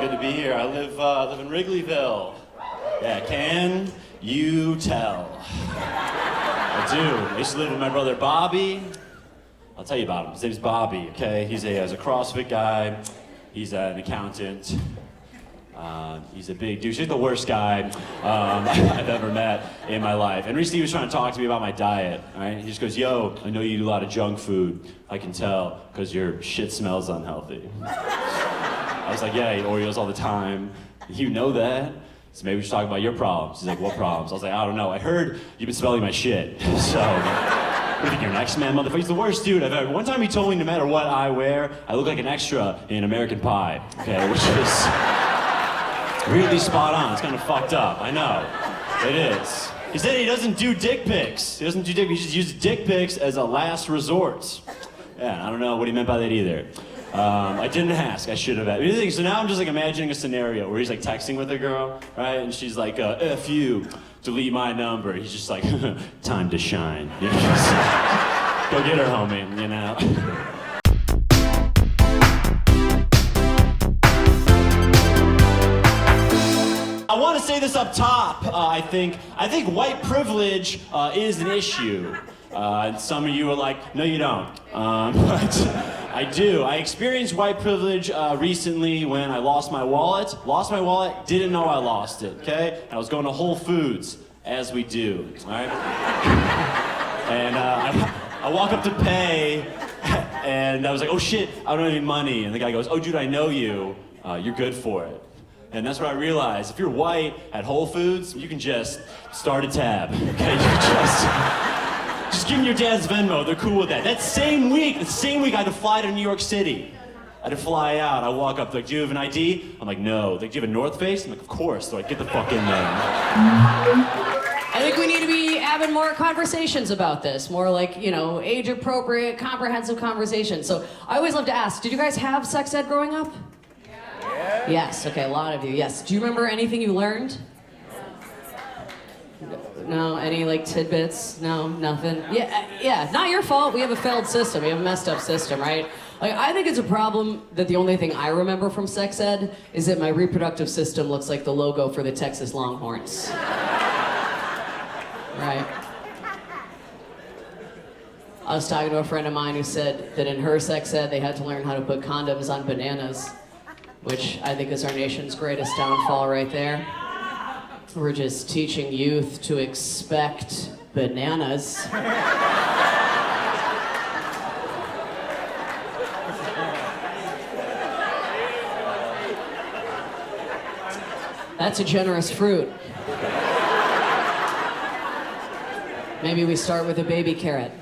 Good to be here. I live in Wrigleyville. Yeah, can you tell? I do. I used to live with my brother Bobby. I'll tell you about him. His name's Bobby, okay? He's a CrossFit guy. He's an accountant. He's a big douche. He's the worst guy I've ever met in my life. And recently he was trying to talk to me about my diet, right? He just goes, yo, I know you eat a lot of junk food. I can tell, because your shit smells unhealthy. I was like, yeah, I eat Oreos all the time. You know that. So maybe we should talk about your problems. He's like, what problems? I was like, I don't know. I heard you've been smelling my shit. So, what do you think, you're an X-Man, motherfucker? He's the worst dude I've ever. One time he told me no matter what I wear, I look like an extra in American Pie, okay? Which is really spot on. It's kind of fucked up. I know. It is. He said he doesn't do dick pics. He doesn't do dick pics. He just uses dick pics as a last resort. Yeah, I don't know what he meant by that either. I didn't ask. I should have asked. So now I'm just like imagining a scenario where he's like texting with a girl, right? And she's like, F you, delete my number. He's just like, time to shine. You know, just, go get her, homie, you know? I want to say this up top. I think white privilege is an issue. And some of you are like, no, you don't. But I do. I experienced white privilege recently when I lost my wallet. Didn't know I lost it, okay? I was going to Whole Foods, as we do, all right? And I walk up to pay, and I was like, oh shit, I don't have any money. And the guy goes, oh dude, I know you. You're good for it. And that's when I realized, if you're white at Whole Foods, you can just start a tab, okay? Just give them your dad's Venmo, they're cool with that. The same week, I had to fly to New York City. I had to fly out, I walk up, they're like, do you have an ID? I'm like, no. They're like, do you have a North Face? I'm like, of course. They're like, get the fuck in there. I think we need to be having more conversations about this, more like, you know, age-appropriate, comprehensive conversations. So I always love to ask, did you guys have sex ed growing up? Yeah. Yes, okay, a lot of you, yes. Do you remember anything you learned? No, any like tidbits? No, nothing. Yeah, not your fault. We have a failed system. We have a messed up system, right? Like, I think it's a problem that the only thing I remember from sex ed is that my reproductive system looks like the logo for the Texas Longhorns. Right? I was talking to a friend of mine who said that in her sex ed they had to learn how to put condoms on bananas, which I think is our nation's greatest downfall right there. We're just teaching youth to expect bananas. That's a generous fruit. Maybe we start with a baby carrot.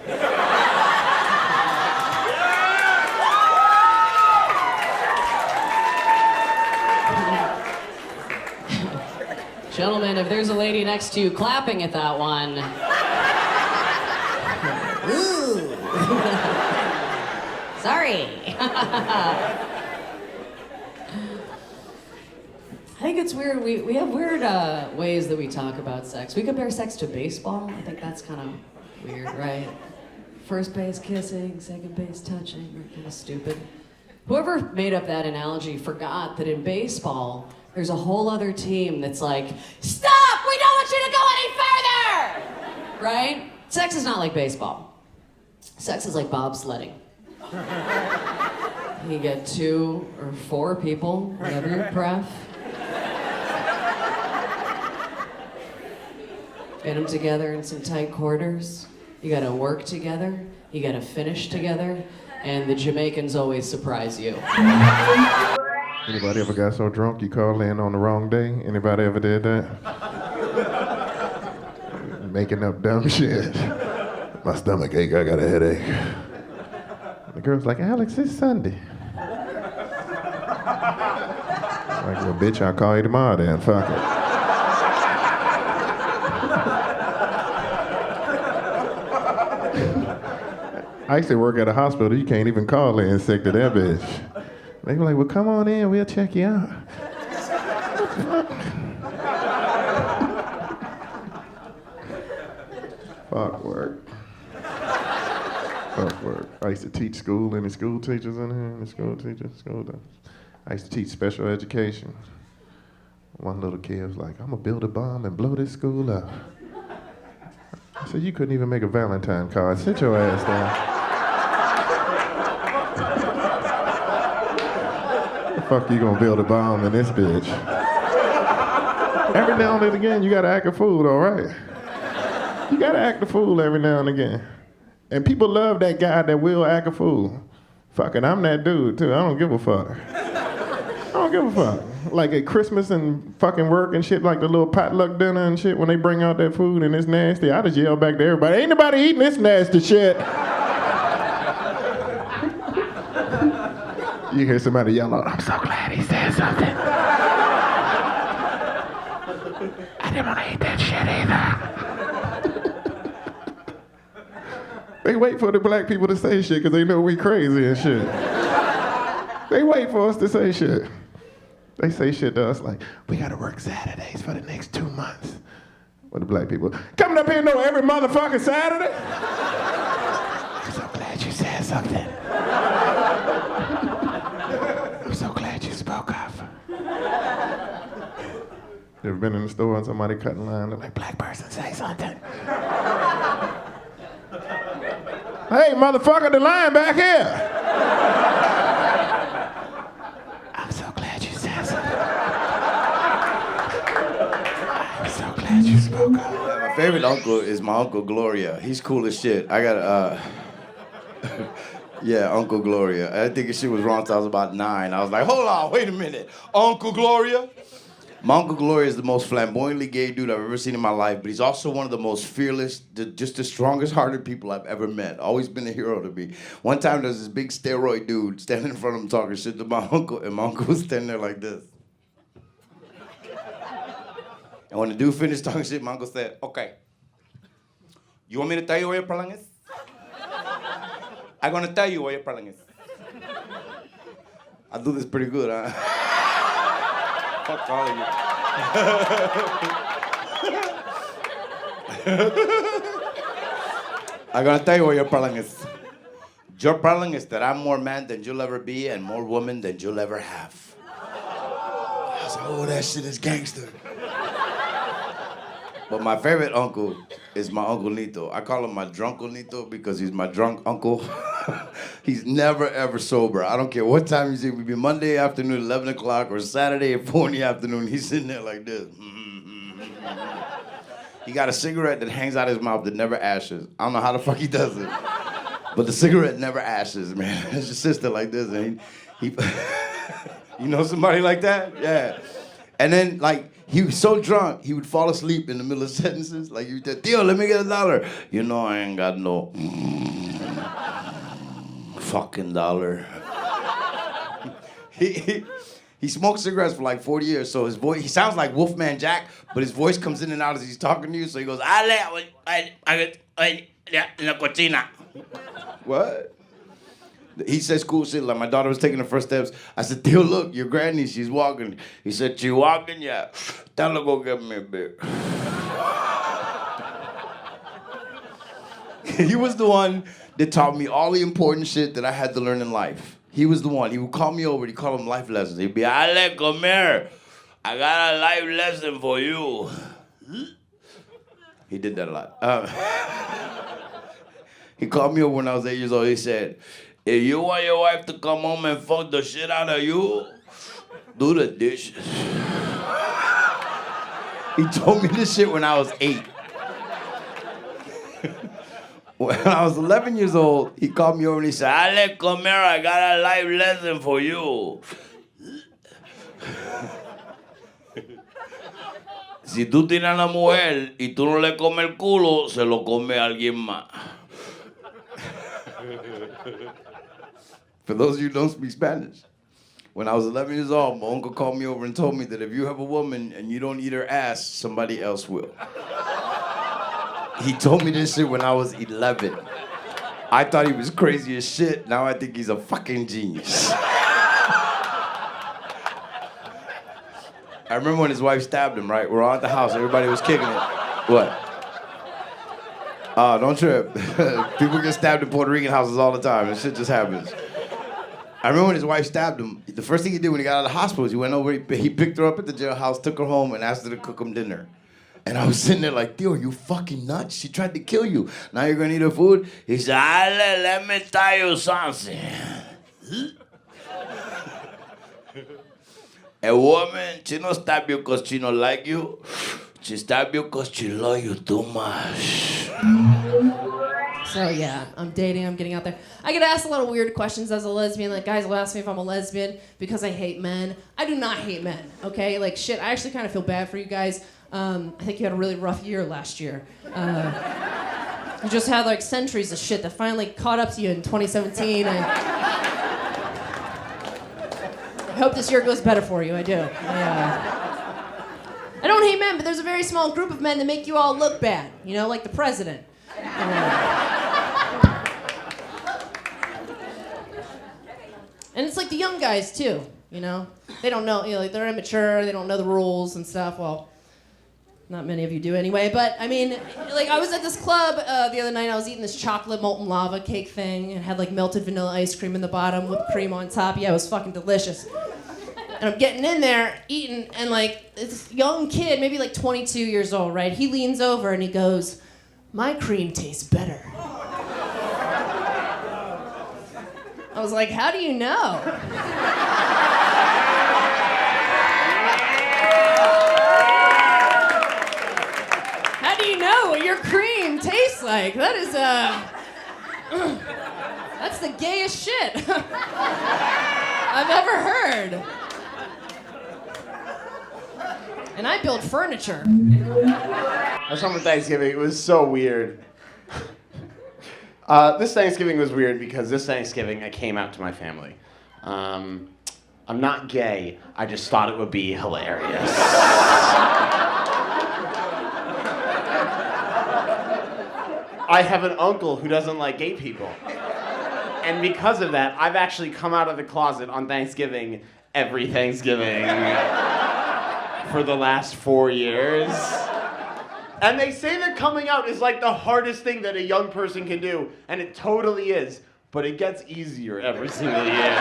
Gentlemen, if there's a lady next to you clapping at that one. Ooh. Sorry. I think it's weird. We have weird ways that we talk about sex. We compare sex to baseball. I think that's kind of weird, right? First base kissing, second base touching, we're kind of stupid. Whoever made up that analogy forgot that in baseball, there's a whole other team that's like, stop! We don't want you to go any further! Right? Sex is not like baseball. Sex is like bobsledding. You get 2 or 4 people, whatever your pref. Get them together in some tight quarters. You gotta work together. You gotta finish together. And the Jamaicans always surprise you. Anybody ever got so drunk you called in on the wrong day? Anybody ever did that? Making up dumb shit. My stomach ache, I got a headache. The girl's like, Alex, it's Sunday. I'm like, well, bitch, I'll call you tomorrow then, fuck it. I used to work at a hospital, you can't even call in sick to that bitch. They were like, well, come on in, we'll check you out. Fuck work. Fuck work. I used to teach school, any school teachers in here? Any school teachers? I used to teach special education. One little kid was like, I'm gonna build a bomb and blow this school up. I said, you couldn't even make a Valentine card. Sit your ass down. The fuck you gonna build a bomb in this bitch? Every now and again, you gotta act a fool, all right? You gotta act a fool every now and again. And people love that guy that will act a fool. Fucking, I'm that dude too. I don't give a fuck. I don't give a fuck. Like at Christmas and fucking work and shit, like the little potluck dinner and shit, when they bring out that food and it's nasty, I just yell back to everybody, ain't nobody eating this nasty shit. You hear somebody yell out, I'm so glad he said something. I didn't want to eat that shit either. They wait for the black people to say shit because they know we crazy and shit. They wait for us to say shit. They say shit to us like, we gotta work Saturdays for the next 2 months. What the black people, coming up here know every motherfucking Saturday? I'm so glad you said something. I'm so glad you spoke up. You ever been in the store and somebody cutting line, they're like, black person, say something. Hey, motherfucker, the line back here. I'm so glad you said something. I'm so glad you spoke up. Yeah, my favorite uncle is my Uncle Gloria. He's cool as shit. I got yeah, Uncle Gloria. I think his shit was wrong till I was about 9. I was like, hold on, wait a minute. Uncle Gloria? My Uncle Gloria is the most flamboyantly gay dude I've ever seen in my life, but he's also one of the most fearless, just the strongest hearted people I've ever met. Always been a hero to me. One time there was this big steroid dude standing in front of him talking shit to my uncle, and my uncle was standing there like this. And when the dude finished talking shit, my uncle said, okay, you want me to tell you where your problem is? I'm gonna tell you where your problem is. I do this pretty good, huh? Fuck all of you. I'm gonna tell you what your problem is. Your problem is that I'm more man than you'll ever be and more woman than you'll ever have. I was like, oh, that shit is gangster. But my favorite uncle is my Uncle Nito. I call him my drunk Nito because he's my drunk uncle. He's never, ever sober. I don't care what time you see. It would be Monday afternoon, 11 o'clock, or Saturday at 4 in the afternoon. He's sitting there like this. He got a cigarette that hangs out his mouth that never ashes. I don't know how the fuck he does it. But the cigarette never ashes, man. It's just sister like this. And he you know somebody like that? Yeah. And then, like, he was so drunk, he would fall asleep in the middle of sentences. Like, you'd say, Theo, let me get $1. You know I ain't got no fucking dollar. He smoked cigarettes for like 40 years, so his voice, he sounds like Wolfman Jack, but his voice comes in and out as he's talking to you, so he goes, what? He says cool shit, like my daughter was taking the first steps. I said, Theo, look, your granny, she's walking. He said, she walking? Yeah. Tell her go get me a beer. He was the one that taught me all the important shit that I had to learn in life. He was the one. He would call me over. He'd call them life lessons. He'd be, Ale, come here. I got a life lesson for you. He did that a lot. He called me over when I was 8 years old. He said, if you want your wife to come home and fuck the shit out of you, do the dishes. He told me this shit when I was 8. When I was 11 years old, he called me over and he said, Ale, come here, I got a life lesson for you. Si tú tienes a la mujer y tú no le comes el culo, se lo come alguien más. For those of you who don't speak Spanish, when I was 11 years old, my uncle called me over and told me that if you have a woman and you don't eat her ass, somebody else will. He told me this shit when I was 11. I thought he was crazy as shit. Now I think he's a fucking genius. I remember when his wife stabbed him, right? We're all at the house. Everybody was kicking it. What? Oh, don't trip. People get stabbed in Puerto Rican houses all the time. This shit just happens. I remember when his wife stabbed him, the first thing he did when he got out of the hospital was he went over, he picked her up at the jailhouse, took her home, and asked her to cook him dinner. And I was sitting there like, Theo, are you fucking nuts? She tried to kill you. Now you're gonna eat her food? He said, Ale, let me tell you something. A woman, she don't stab you because she don't like you. She stab you because she love you too much. So yeah, I'm dating, I'm getting out there. I get asked a lot of weird questions as a lesbian. Like, guys will ask me if I'm a lesbian because I hate men. I do not hate men, okay? Like, shit, I actually kind of feel bad for you guys. I think you had a really rough year last year. You just had like centuries of shit that finally caught up to you in 2017. I hope this year goes better for you, I do. I don't hate men, but there's a very small group of men that make you all look bad, you know, like the president. And it's like the young guys too, you know? They don't know, you know, like they're immature, they don't know the rules and stuff. Well, not many of you do anyway, but I mean, like I was at this club the other night, I was eating this chocolate molten lava cake thing. It had like melted vanilla ice cream in the bottom, whipped cream on top. Yeah, it was fucking delicious. And I'm getting in there, eating, and like this young kid, maybe like 22 years old, right? He leans over and he goes, "My cream tastes better." I was like, "How do you know?" How do you know what your cream tastes like? That is, that's the gayest shit I've ever heard. And I build furniture. I was home for Thanksgiving. It was so weird. This Thanksgiving was weird because this Thanksgiving I came out to my family. I'm not gay. I just thought it would be hilarious. I have an uncle who doesn't like gay people. And because of that, I've actually come out of the closet on Thanksgiving every Thanksgiving for the last 4 years. And they say that coming out is like the hardest thing that a young person can do, and it totally is, but it gets easier every single year.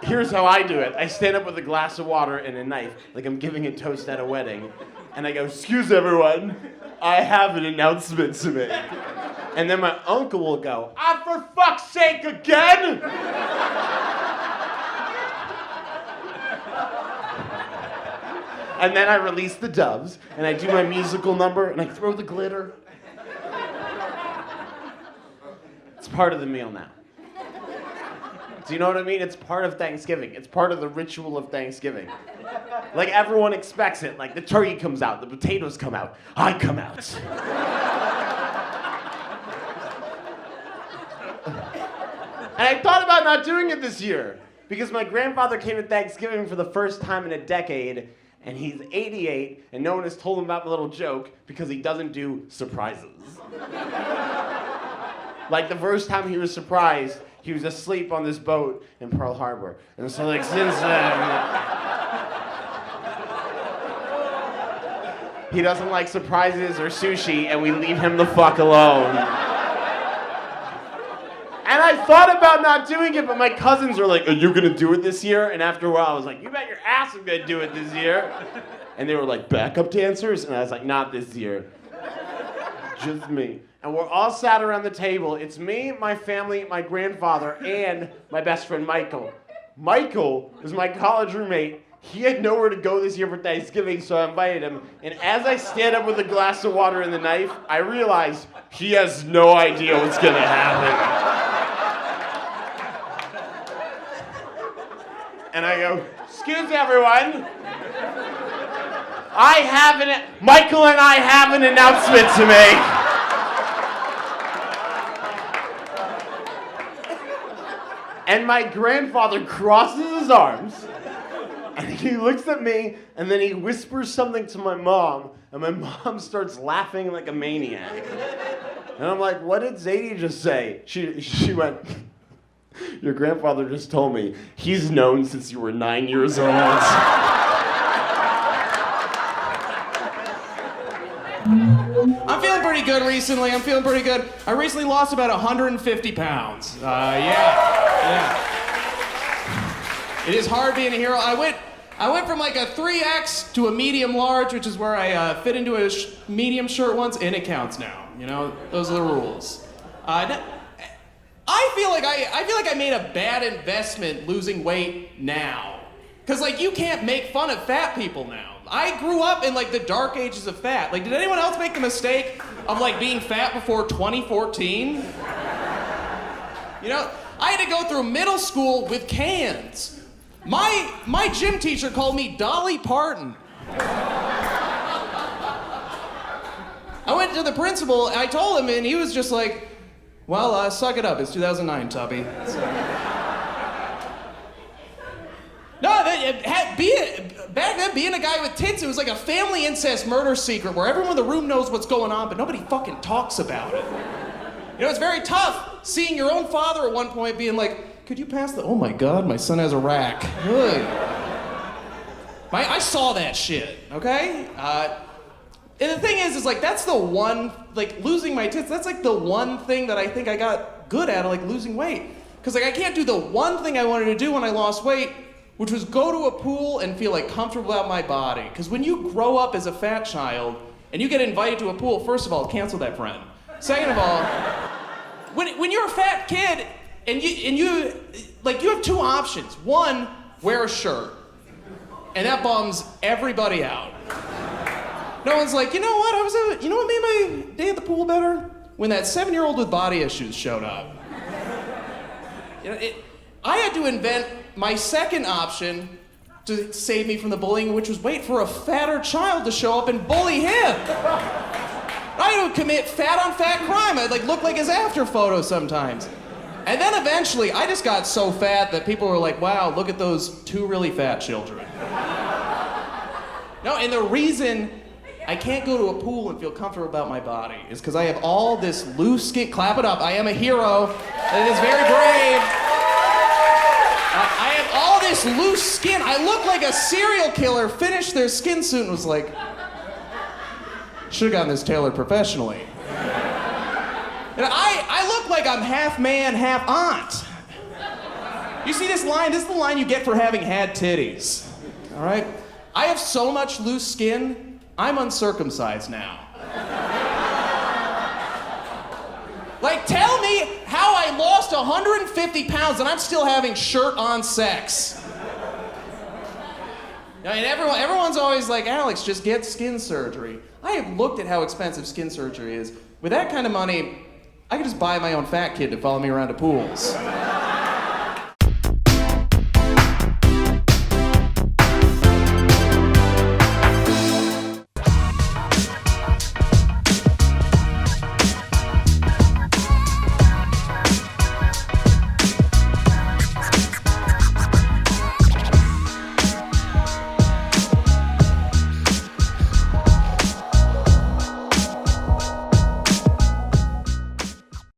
Here's how I do it. I stand up with a glass of water and a knife, like I'm giving a toast at a wedding, and I go, "Excuse everyone, I have an announcement to make." And then my uncle will go, "Ah, for fuck's sake, again?" And then I release the doves, and I do my musical number, and I throw the glitter. It's part of the meal now. Do you know what I mean? It's part of Thanksgiving. It's part of the ritual of Thanksgiving. Like, everyone expects it. Like, the turkey comes out, the potatoes come out, I come out. And I thought about not doing it this year, because my grandfather came to Thanksgiving for the first time in a decade, and he's 88, and no one has told him about the little joke because he doesn't do surprises. Like, the first time he was surprised, he was asleep on this boat in Pearl Harbor. And so, like, since then, he doesn't like surprises or sushi, and we leave him the fuck alone. And I thought about not doing it, but my cousins were like, "Are you gonna do it this year?" And after a while, I was like, "You bet your ass I'm gonna do it this year." And they were like, "Backup dancers?" And I was like, "Not this year. Just me." And we're all sat around the table. It's me, my family, my grandfather, and my best friend, Michael. Michael is my college roommate. He had nowhere to go this year for Thanksgiving, so I invited him. And as I stand up with a glass of water and the knife, I realize he has no idea what's gonna happen. And I go, "Excuse everyone. Michael and I have an announcement to make." And my grandfather crosses his arms, and he looks at me, and then he whispers something to my mom, and my mom starts laughing like a maniac. And I'm like, "What did Zadie just say?" She went, "Your grandfather just told me he's known since you were 9 years old." I'm feeling pretty good recently. I'm feeling pretty good. I recently lost about 150 pounds. Yeah. It is hard being a hero. I went from like a 3X to a medium large, which is where I fit into a medium shirt once, and it counts now. You know, those are the rules. I feel like I made a bad investment losing weight now. Cause like you can't make fun of fat people now. I grew up in like the dark ages of fat. Like, did anyone else make the mistake of like being fat before 2014? You know, I had to go through middle school with cans. My gym teacher called me Dolly Parton. I went to the principal, and I told him, and he was just like, well, suck it up. It's 2009, Tubby. No, back then, being a guy with tits, it was like a family incest murder secret where everyone in the room knows what's going on, but nobody fucking talks about it. You know, it's very tough seeing your own father at one point being like, could you pass the, oh my God, my son has a rack. Ugh. I saw that shit, okay? And the thing is like, that's the one, like, losing my tits, that's like the one thing that I think I got good at, like losing weight. Because like, I can't do the one thing I wanted to do when I lost weight, which was go to a pool and feel like comfortable about my body. Because when you grow up as a fat child and you get invited to a pool, first of all, cancel that friend. Second of all, when you're a fat kid and you have two options. One, wear a shirt, and that bums everybody out. No one's like, you know what? You know what made my day at the pool better? When that 7-year-old with body issues showed up. You know, I had to invent my second option to save me from the bullying, which was wait for a fatter child to show up and bully him. I had to commit fat on fat crime. I'd like look like his after photo sometimes. And then eventually, I just got so fat that people were like, wow, look at those two really fat children. No, and the reason I can't go to a pool and feel comfortable about my body is because I have all this loose skin. Clap it up. I am a hero. It is very brave. I have all this loose skin. I look like a serial killer finished their skin suit and was like, should have gotten this tailored professionally. And I look like I'm half man, half aunt. You see this line? This is the line you get for having had titties. All right? I have so much loose skin, I'm uncircumcised now. Like, tell me how I lost 150 pounds and I'm still having shirt-on sex. And everyone's always like, Alex, just get skin surgery. I have looked at how expensive skin surgery is. With that kind of money, I could just buy my own fat kid to follow me around to pools.